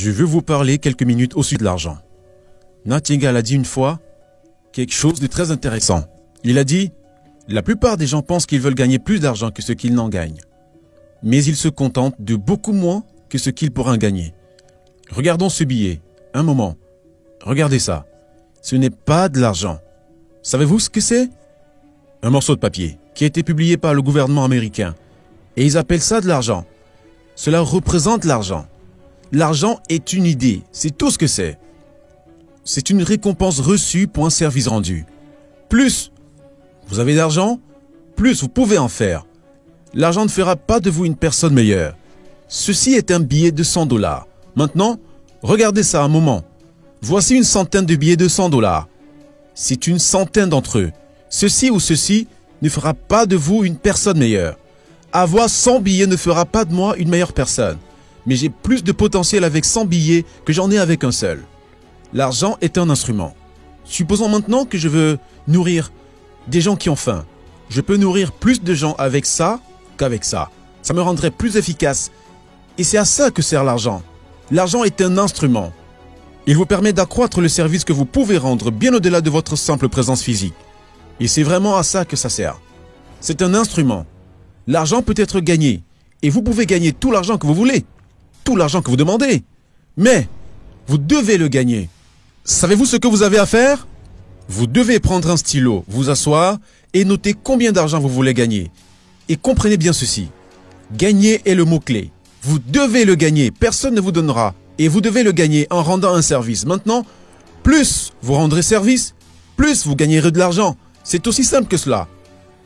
Je veux vous parler quelques minutes au sujet de l'argent. Nightingale a dit une fois quelque chose de très intéressant. Il a dit « La plupart des gens pensent qu'ils veulent gagner plus d'argent que ce qu'ils n'en gagnent. Mais ils se contentent de beaucoup moins que ce qu'ils pourraient en gagner. » Regardons ce billet. Un moment. Regardez ça. Ce n'est pas de l'argent. Savez-vous ce que c'est? Un morceau de papier qui a été publié par le gouvernement américain. Et ils appellent ça de l'argent. Cela représente l'argent. L'argent est une idée. C'est tout ce que c'est. C'est une récompense reçue pour un service rendu. Plus vous avez d'argent, plus vous pouvez en faire. L'argent ne fera pas de vous une personne meilleure. Ceci est un billet de 100 $. Maintenant, regardez ça un moment. Voici une centaine de billets de 100 $. C'est une centaine d'entre eux. Ceci ou ceci ne fera pas de vous une personne meilleure. Avoir 100 billets ne fera pas de moi une meilleure personne. Mais j'ai plus de potentiel avec 100 billets que j'en ai avec un seul. L'argent est un instrument. Supposons maintenant que je veux nourrir des gens qui ont faim. Je peux nourrir plus de gens avec ça qu'avec ça. Ça me rendrait plus efficace. Et c'est à ça que sert l'argent. L'argent est un instrument. Il vous permet d'accroître le service que vous pouvez rendre bien au-delà de votre simple présence physique. Et c'est vraiment à ça que ça sert. C'est un instrument. L'argent peut être gagné. Et vous pouvez gagner tout l'argent que vous voulez. Tout l'argent que vous demandez. Mais vous devez le gagner. Savez-vous ce que vous avez à faire? Vous devez prendre un stylo, vous asseoir et noter combien d'argent vous voulez gagner. Et comprenez bien ceci. Gagner est le mot-clé. Vous devez le gagner. Personne ne vous donnera. Et vous devez le gagner en rendant un service. Maintenant, plus vous rendrez service, plus vous gagnerez de l'argent. C'est aussi simple que cela.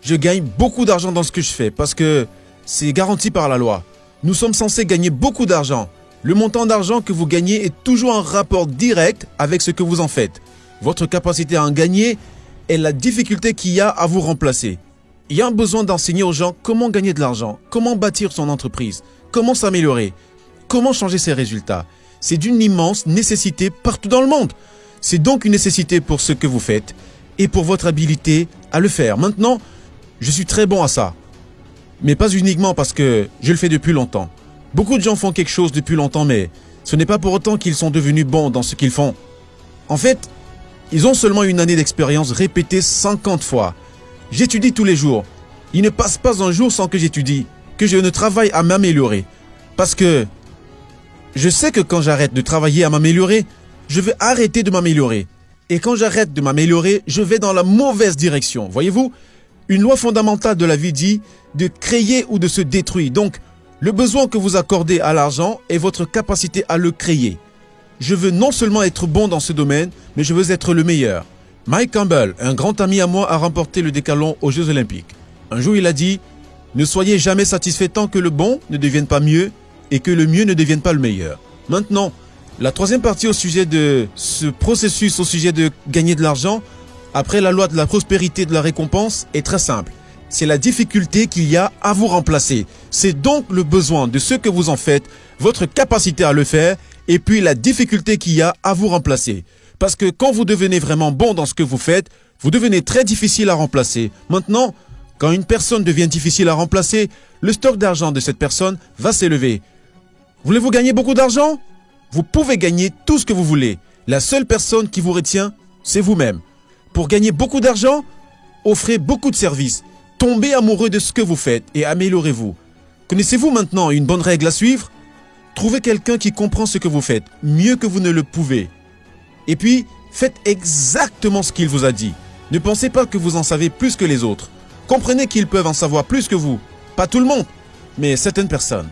Je gagne beaucoup d'argent dans ce que je fais parce que c'est garanti par la loi. Nous sommes censés gagner beaucoup d'argent. Le montant d'argent que vous gagnez est toujours en rapport direct avec ce que vous en faites. Votre capacité à en gagner est la difficulté qu'il y a à vous remplacer. Il y a un besoin d'enseigner aux gens comment gagner de l'argent, comment bâtir son entreprise, comment s'améliorer, comment changer ses résultats. C'est d'une immense nécessité partout dans le monde. C'est donc une nécessité pour ce que vous faites et pour votre habilité à le faire. Maintenant, je suis très bon à ça. Mais pas uniquement parce que je le fais depuis longtemps. Beaucoup de gens font quelque chose depuis longtemps, mais ce n'est pas pour autant qu'ils sont devenus bons dans ce qu'ils font. En fait, ils ont seulement une année d'expérience répétée 50 fois. J'étudie tous les jours. Il ne passe pas un jour sans que j'étudie, que je ne travaille à m'améliorer. Parce que je sais que quand j'arrête de travailler à m'améliorer, je vais arrêter de m'améliorer. Et quand j'arrête de m'améliorer, je vais dans la mauvaise direction. Voyez-vous, une loi fondamentale de la vie dit de créer ou de se détruire. Donc, le besoin que vous accordez à l'argent est votre capacité à le créer. Je veux non seulement être bon dans ce domaine, mais je veux être le meilleur. Mike Campbell, un grand ami à moi, a remporté le décathlon aux Jeux Olympiques. Un jour, il a dit « Ne soyez jamais satisfait tant que le bon ne devienne pas mieux et que le mieux ne devienne pas le meilleur. » Maintenant, la troisième partie au sujet de ce processus, au sujet de gagner de l'argent, après la loi de la prospérité et de la récompense, est très simple. C'est la difficulté qu'il y a à vous remplacer. C'est donc le besoin de ce que vous en faites, votre capacité à le faire, et puis la difficulté qu'il y a à vous remplacer. Parce que quand vous devenez vraiment bon dans ce que vous faites, vous devenez très difficile à remplacer. Maintenant, quand une personne devient difficile à remplacer, le stock d'argent de cette personne va s'élever. Voulez-vous gagner beaucoup d'argent? Vous pouvez gagner tout ce que vous voulez. La seule personne qui vous retient, c'est vous-même. Pour gagner beaucoup d'argent, offrez beaucoup de services. Tombez amoureux de ce que vous faites et améliorez-vous. Connaissez-vous maintenant une bonne règle à suivre? Trouvez quelqu'un qui comprend ce que vous faites, mieux que vous ne le pouvez. Et puis, faites exactement ce qu'il vous a dit. Ne pensez pas que vous en savez plus que les autres. Comprenez qu'ils peuvent en savoir plus que vous. Pas tout le monde, mais certaines personnes.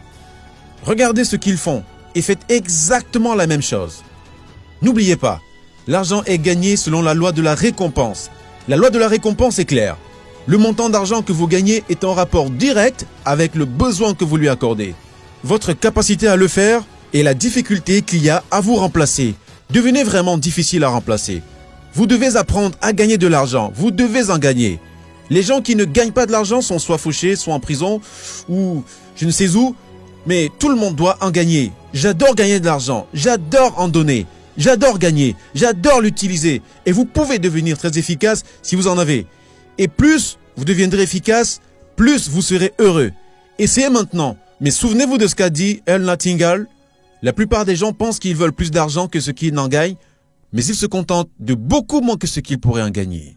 Regardez ce qu'ils font et faites exactement la même chose. N'oubliez pas, l'argent est gagné selon la loi de la récompense. La loi de la récompense est claire. Le montant d'argent que vous gagnez est en rapport direct avec le besoin que vous lui accordez. Votre capacité à le faire et la difficulté qu'il y a à vous remplacer. Devenez vraiment difficile à remplacer. Vous devez apprendre à gagner de l'argent. Vous devez en gagner. Les gens qui ne gagnent pas de l'argent sont soit fauchés, soit en prison, ou je ne sais où. Mais tout le monde doit en gagner. J'adore gagner de l'argent. J'adore en donner. J'adore gagner. J'adore l'utiliser. Et vous pouvez devenir très efficace si vous en avez. Et plus vous deviendrez efficace, plus vous serez heureux. Essayez maintenant. Mais souvenez-vous de ce qu'a dit Earl Nightingale. La plupart des gens pensent qu'ils veulent plus d'argent que ce qu'ils n'en gagnent, mais ils se contentent de beaucoup moins que ce qu'ils pourraient en gagner.